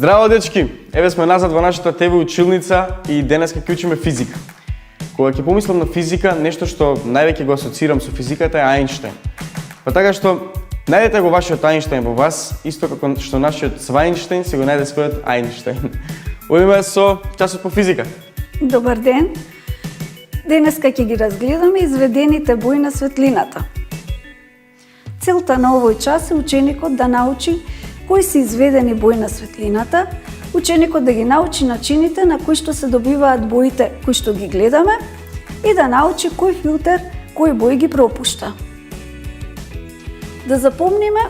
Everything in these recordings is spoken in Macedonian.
Здраво, дечки! Еве сме назад во нашата ТВ училница и денеска ќе учиме физика. Кога ќе помислам на физика, нешто што највеќе го асоцирам со физиката е Ајнштајн. Па така што најдете го вашиот Ајнштајн во вас, исто како што нашиот Свајнштајн си го најде својот Ајнштајн. Одиме со часот по физика. Добар ден! Денеска ќе ги разгледаме изведените бои на светлината. Целта на овој час е ученикот да научи кои се изведени бои на светлината, ученикот да ги научи начините на кои што се добиваат боите кои што ги гледаме и да научи кој филтер кои бои ги пропушта. Да запомниме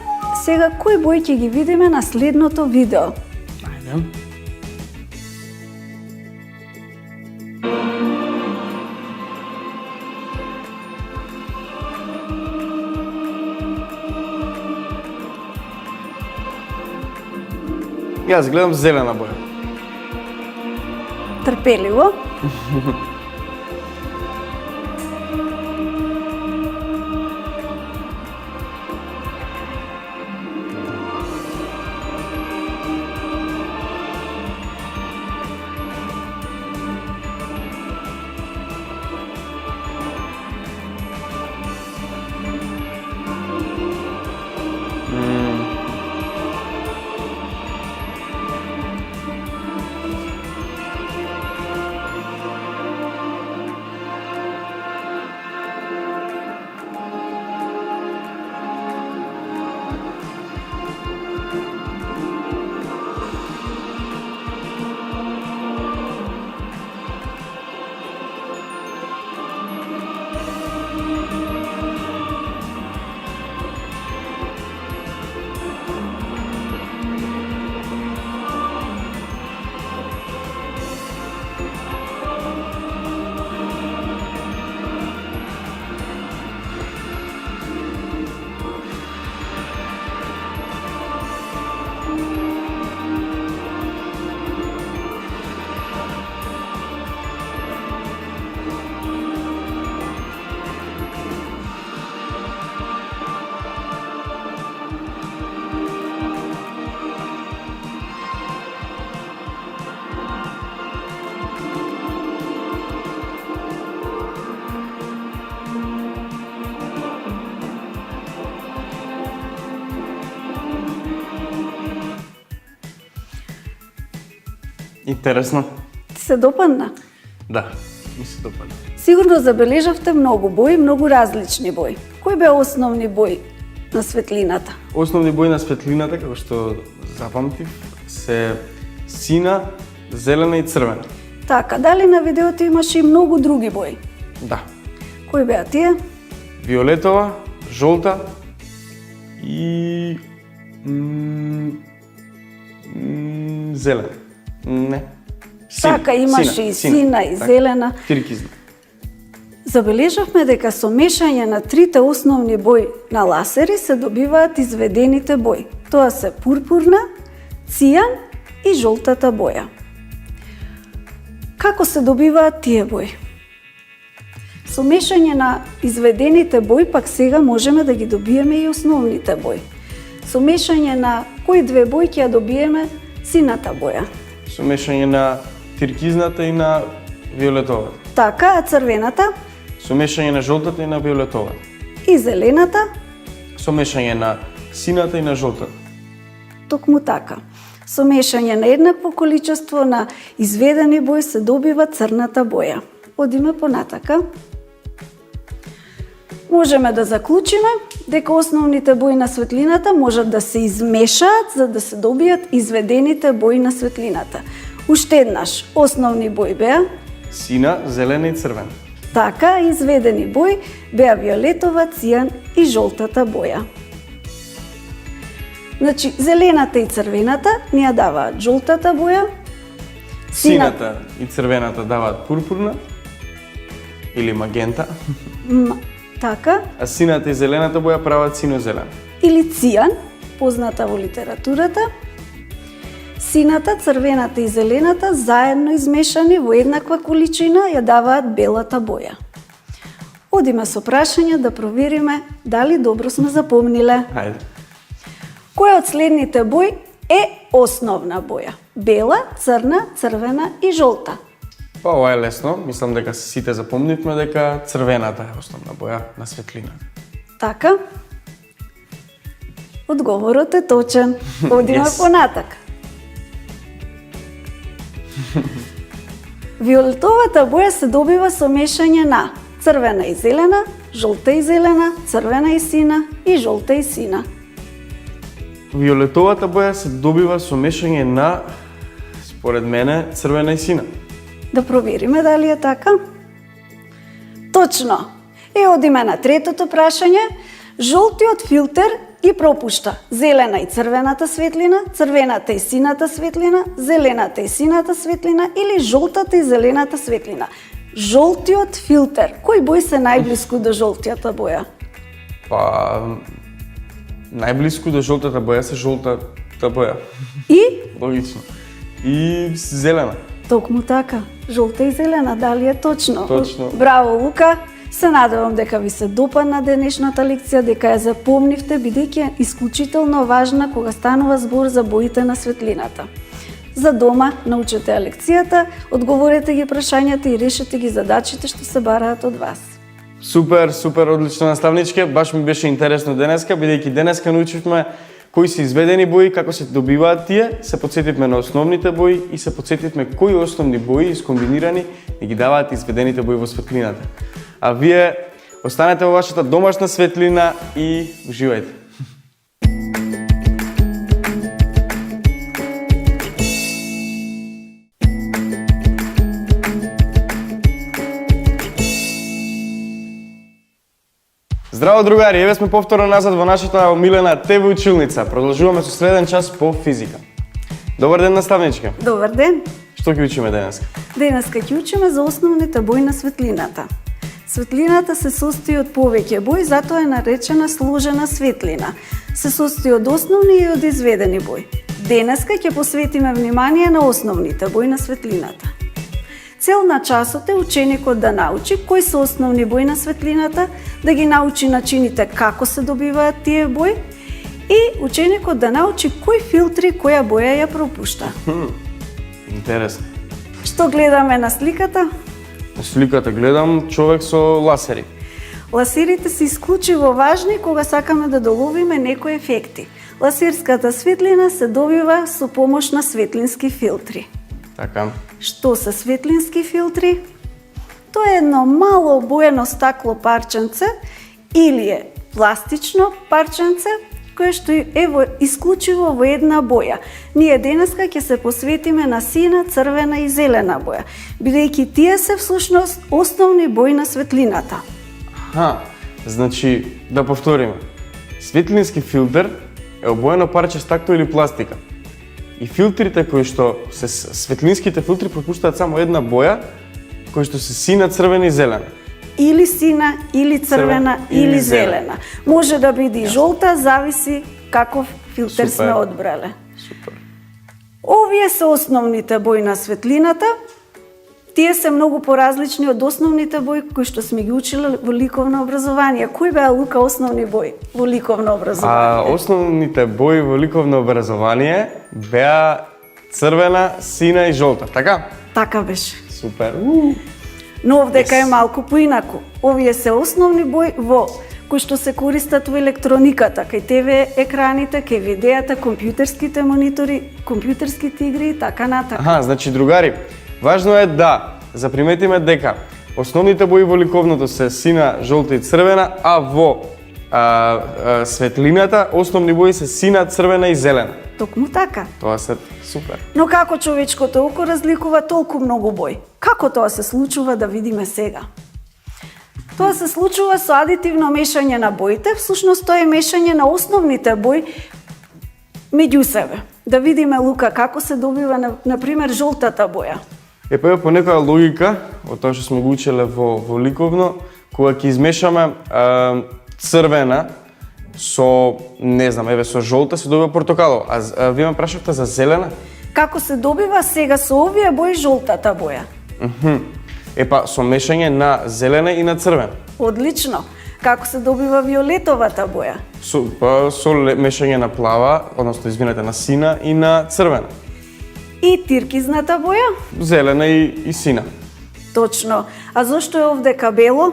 сега кои бои ќе ги видиме на следното видео. Ајде. Јас гледам зелена боја. Трпеливо. Интересно. Ти се допадна? Да, ми се допадна. Сигурно забележавте многу бои, многу различни бои. Кои беа основни бои на светлината? Основни бои на светлината, како што запамтив, се сина, зелена и црвена. Така, дали на видеото имаше и многу други бои? Да. Кои беа тие? Виолетова, жолта и зелена. Не. Така, имаше и сина и така. зелена. Тиркизна. Забележавме дека со мешање на трите основни бои на ласери се добиваат изведените бои. Тоа се пурпурна, цијан и жолтата боја. Како се добиваат тие бои? Со мешање на изведените бои пак сега можеме да ги добиеме и основните бои. Со мешање на кои две бои ќе ја добиеме сината боја. Со мешање на тиркизната и на виолетовата. Така, а црвената Со мешање на жолтата и на виолетовата. и зелената Со мешање на сината и на жолтата. токму така. Со мешање на еднакво количество на изведени бои се добива црната боја. Одиме понатака. Можеме да заклучиме дека основните бои на светлината можат да се измешаат за да се добијат изведените бои на светлината. Уште еднаш, основни бои беа Сина, зелена и црвена. така, изведени бои беа виолетова, цијан и жолтата боја. Значи, зелената и црвената ни ја даваат жолтата боја, Сината и црвената даваат пурпурна или магента, така, а сината и зелената боја прават сино-зелена. или цијан, позната во литературата. Сината, црвената и зелената заедно измешани во еднаква количина ја даваат белата боја. Одиме со прашање да провериме дали добро сме запомниле. Хајде. Кој од следните бои е основна боја? Бела, црна, црвена и жолта. Па ова е лесно, мислам дека сите запомнивме дека црвената е основна боја на светлината. Така? Одговорот е точен. Одиме Yes. понатак. Виолетовата боја се добива со мешање на црвена и зелена, жолта и зелена, црвена и сина и жолта и сина. Виолетовата боја се добива со мешање на, според мене, црвена и сина. Да провериме дали е така. Точно. Одиме на третото прашање. Жолтиот филтер ги пропушта зелена и црвената светлина, црвената и сината светлина, зелената и сината светлина или жолтата и зелената светлина. Жолтиот филтер. Кој бој се најблиску до жолтијата боја? Па, најблиску до жолтата боја се жолтата боја. И? Логично. И зелена. Токму така. Жолта и зелена, дали е точно? Точно. Браво, Лука! Се надевам дека ви се допадна денешната лекција, дека ја запомнивте, бидејќи е исклучително важна кога станува збор за боите на светлината. За дома научете ја лекцијата, одговорете ги прашањата и решете ги задачите што се бараат од вас. Супер, супер, одлично наставничке. Баш ми беше интересно денеска, бидејќи денеска научивме кои се изведени бои, како се добиваат тие, се потсетивме на основните бои и се потсетивме кои основни бои искомбинирани и ги даваат изведените бои во светлината. А вие останете во вашата домашна светлина и уживајте. Здраво другари, еве сме повторно назад во нашата омилена ТВ училница. Продолжуваме со следен час по физика. Добар ден, наставничка. Добар ден! Што ќе учиме денеска? Денеска ќе учиме за основните бои на светлината. Светлината се состои од повеќе бои, затоа е наречена сложена светлина. Се состои од основни и од изведени бои. Денеска ќе посветиме внимание на основните бои на светлината. Цел на часот е ученикот да научи кои се основни бои на светлината, да ги научи начините како се добиваат тие бои и ученикот да научи кои филтри која боја ја пропушта. Интересно. Што гледаме на сликата? На сликата гледам човек со ласери. Ласерите се исклучиво важни кога сакаме да доловиме некои ефекти. Ласерската светлина се добива со помош на светлински филтри. Така. Што се светлински филтри? Тоа е едно мало обоено стакло парченце или е пластично парченце кое што е исклучиво во една боја. Ние денеска ќе се посветиме на сина, црвена и зелена боја, бидејќи тие се всушност основни бои на светлината. Значи, да повториме. Светлински филтер е обоено парче стакло или пластика. И филтрите кои што се светлинските филтри пропуштаат само една боја, кои што се сина, црвена и зелена. Или сина, или црвена, или зелена. Може да биде и жолта, зависи каков филтер сме одбрале. Супер. Овие се основните бои на светлината. Тие се многу поразлични од основните бои кои што сме ги училе во ликовно образование. Кои беа, Лука, основни бои во ликовно образование? Основните бои во ликовно образование беа црвена, сина и жолта, така? Така беше. Супер. Но овдека е малку поинаку. Овие се основни бои во кои што се користат во електрониката, кај ТВ екраните, кај видеата, компјутерските монитори, компјутерските игри и така натака. Значи другари, важно е да заприметиме дека основните бои во ликовното се сина, жолта и црвена, а во светлината основни бои се сина, црвена и зелена. Токму така. Тоа се супер. Но како човечкото око разликува толку многу бои? Како тоа се случува да видиме сега? Тоа се случува со адитивно мешање на боите, всушност тоа е мешање на основните бои меѓу себе. Да видиме, Лука, како се добива, на пример, жолтата боја. Па по некоја логика, од тоа што сме го учеле во ликовно, кога ќе измешаме црвена со, не знам, со жолта се добива портокалово. А вие ме прашавте за зелена? Како се добива сега со овие бои жолтата боја? Со мешање на зелена и на црвена. Одлично. Како се добива виолетовата боја? Со мешање на плава, односно извинете, на сина и на црвена. И тиркизната боја? Зелена и сина. Точно. А зошто е овдека бело?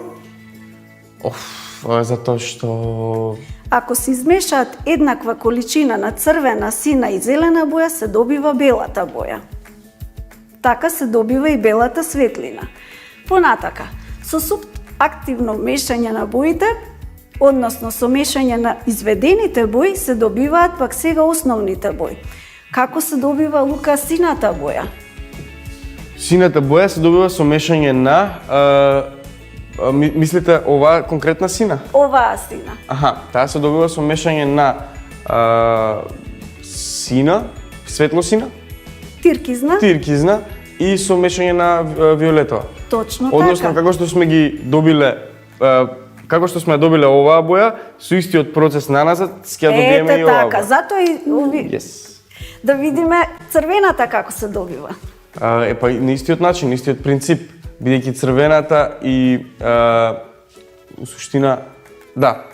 Затоа што... Ако се измешаат еднаква количина на црвена, сина и зелена боја, се добива белата боја. Така се добива и белата светлина. Понатака, со субактивно мешање на боите, односно со мешање на изведените бои, се добиваат пак сега основните бои. Како се добива, Лука, сината боја? Сината боја се добива со мешање на... мислите оваа конкретна сина? Оваа сина. Таа се добива со мешање на сина, светло сина, тиркизна и со мешање на виолетова. Точно Односно, така. како што сме ги добиле, како што сме добиле оваа боја, со истиот процес наназад ќе ја добиеме и оваа така, боја. затоа и Yes. да видиме црвената како се добива. Па на истиот начин, на истиот принцип, бидејќи црвената и у суштина, да,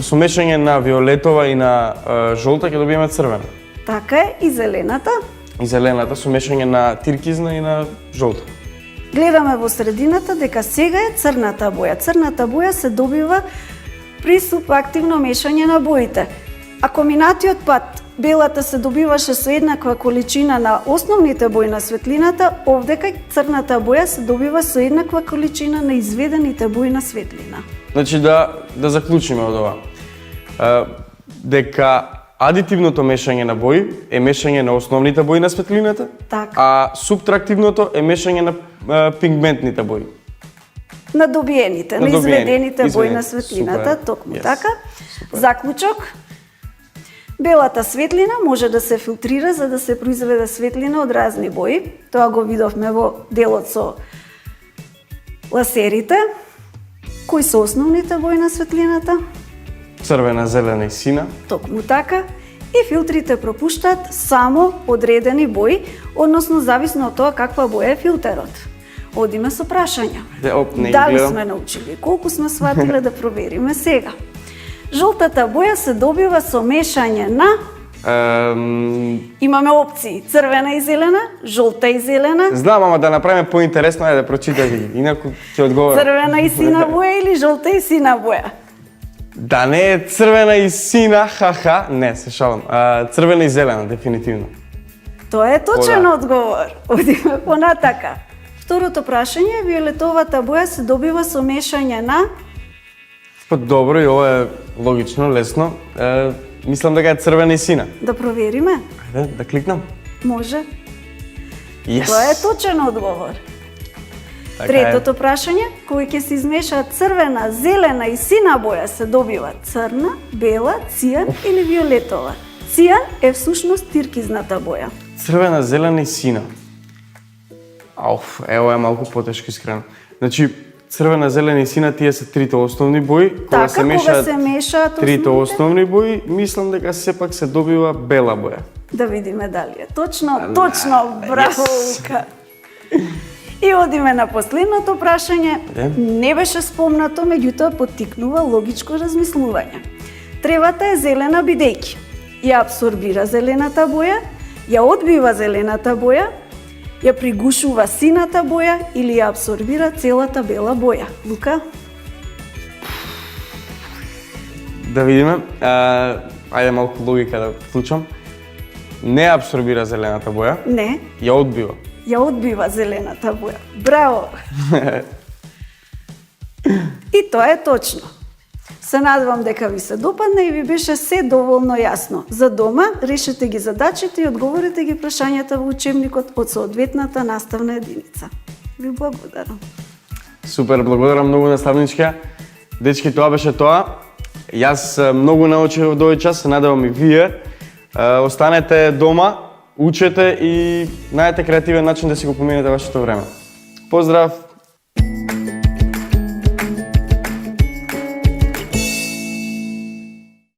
со мешање на виолетова и на жолта ќе добиеме црвена. Така е и зелената. И зелената со мешање на тиркизна и на жолта. Гледаме во средината дека сега е црната боја. Црната боја се добива при субактивно мешање на боите. Ако минатиот пат белата се добиваше со еднаква количина на основните бои на светлината, овдека црната боја се добива со еднаква количина на изведените бои на светлина. Значи да заклучиме од ова. Дека адитивното мешање на бои е мешање на основните бои на светлината, Така. а субтрактивното е мешање на пигментните бои. На добиените, на изведените бои на светлината, Супер. токму Yes. така. Супер. Заклучок. Белата светлина може да се филтрира за да се произведе светлина од разни бои. Тоа го видовме во делот со ласерите. Кои се основните бои на светлината? Црвена, зелена и сина. Токму така. И филтрите пропуштаат само одредени бои, односно зависно од тоа каква боја е филтерот. Одиме со прашања. Не ги Дали гледам. сме научили, колку сме сватиле да провериме сега. Жолтата боја се добива со мешање на... Имаме опции: црвена и зелена, жолта и зелена, Знам, ама да направиме поинтересно, ајде да прочитате ги. Инаку ќе одговорам. црвена и сина боја или жолта и сина боја. Да не е црвена и сина, ха-ха, не, се шалам. Црвена и зелена, дефинитивно. Тоа е точен да. одговор. Одиме понатака. Второто прашање: виолетовата боја се добива со мешање на... Па добро, и ова е логично, лесно. Мислам дека е црвена и сина. Да провериме? Ајде, да кликнам. Може. Yes. Тоа е точен одговор. Така Третото прашање: кои ќе се измешаат црвена, зелена и сина боја, се добива црна, бела, цијан или виолетова? Цијан е всушност тиркизната боја. Црвена, зелена и сина. Ево е малку потешко искрено. Значи, црвена, зелена и сина, тие се трите основни бои. Така, кога се мешаат трите основните? основни бои, мислам дека сепак се добива бела боја. Да видиме дали е точно. Точно, браво, yes. Лука. И одиме на последното прашање. Не беше спомнато, меѓутоа поттикнува логичко размислување. Тревата е зелена бидејќи ја абсорбира зелената боја, ја одбива зелената боја, ја пригушува сината боја или ја абсорбира целата бела боја. Лука? Да видиме. Ајде малку логика да вклучам. Не абсорбира зелената боја, Не, ја одбива. ја одбива зелената боја. Браво! И тоа е точно. Се надевам дека ви се допадна и ви беше се доволно јасно. За дома решете ги задачите и одговорите ги прашањата во учебникот од соодветната наставна единица. Ви благодарам. Супер, благодарам многу наставничка. Дечки, тоа беше тоа. Јас многу научив од овој час, се надевам и вие. Останете дома, учете и најдете креативен начин да си го поминете вашето време. Поздрав!